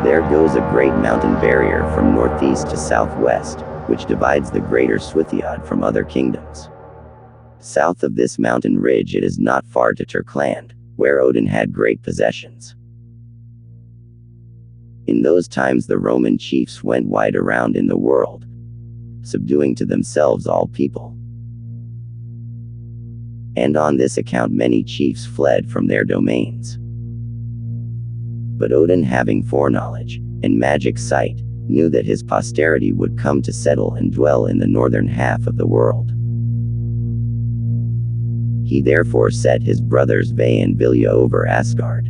There goes a great mountain barrier from northeast to southwest, which divides the greater Swithiod from other kingdoms. South of this mountain ridge it is not far to Turkland, where Odin had great possessions. In those times the Roman chiefs went wide around in the world, subduing to themselves all people. And on this account many chiefs fled from their domains. But Odin, having foreknowledge and magic sight, knew that his posterity would come to settle and dwell in the northern half of the world. He therefore set his brothers Ve and Vilja over Asgard.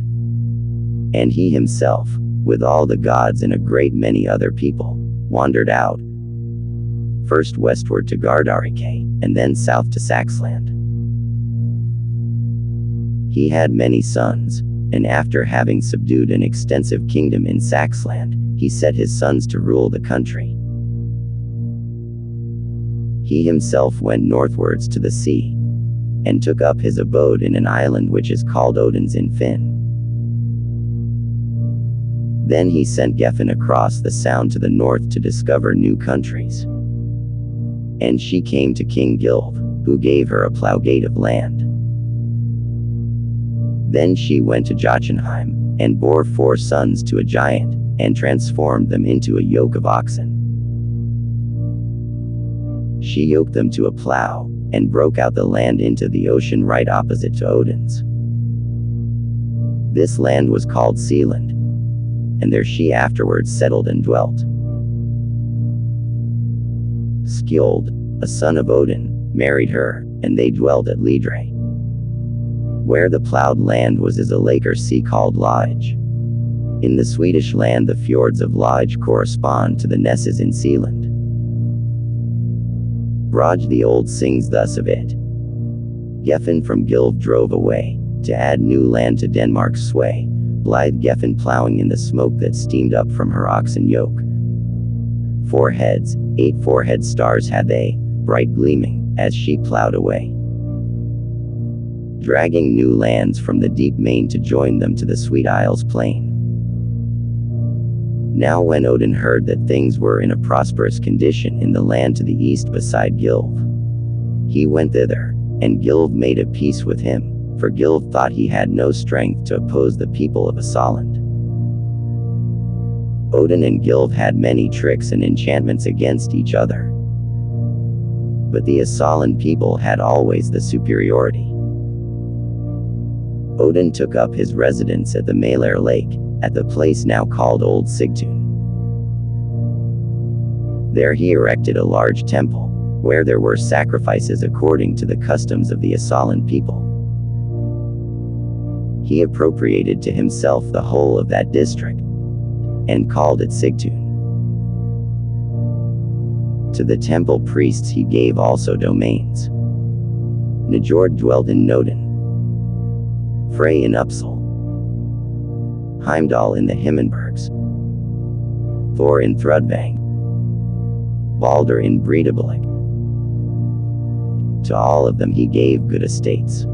And he himself, with all the gods and a great many other people, wandered out, first westward to Gardarike, and then south to Saxland. He had many sons, and after having subdued an extensive kingdom in Saxland, he set his sons to rule the country. He himself went northwards to the sea, and took up his abode in an island which is called Odin's in Finn. Then he sent Gefn across the Sound to the north to discover new countries. And she came to King Gilv, who gave her a plowgate of land. Then she went to Jotunheim, and bore 4 sons to a giant, and transformed them into a yoke of oxen. She yoked them to a plow, and broke out the land into the ocean right opposite to Odin's. This land was called Sealand, and there she afterwards settled and dwelt. Skjold, a son of Odin, married her, and they dwelt at Lidre. Where the plowed land was is a lake or sea called Lodge. In the Swedish land the fjords of Lodge correspond to the Nesses in Sealand. Brage the Old sings thus of it. Gefn from Gilv drove away, to add new land to Denmark's sway, blithe Gefn plowing in the smoke that steamed up from her oxen yoke. 4 heads, 8 forehead stars had they, bright gleaming, as she plowed away, dragging new lands from the deep main to join them to the sweet isles plain. Now when Odin heard that things were in a prosperous condition in the land to the east beside Gilv, he went thither, and Gilv made a peace with him, for Gilv thought he had no strength to oppose the people of Asaland. Odin and Gilv had many tricks and enchantments against each other, but the Asaland people had always the superiority. Odin took up his residence at the Malar Lake, at the place now called Old Sigtun. There he erected a large temple, where there were sacrifices according to the customs of the Asaland people. He appropriated to himself the whole of that district, and called it Sigtun. To the temple priests he gave also domains. Njord dwelt in Nodin, Frey in Uppsal, Heimdall in the Himmelbergs, Thor in Thrudvang, Balder in Breidablik. To all of them he gave good estates.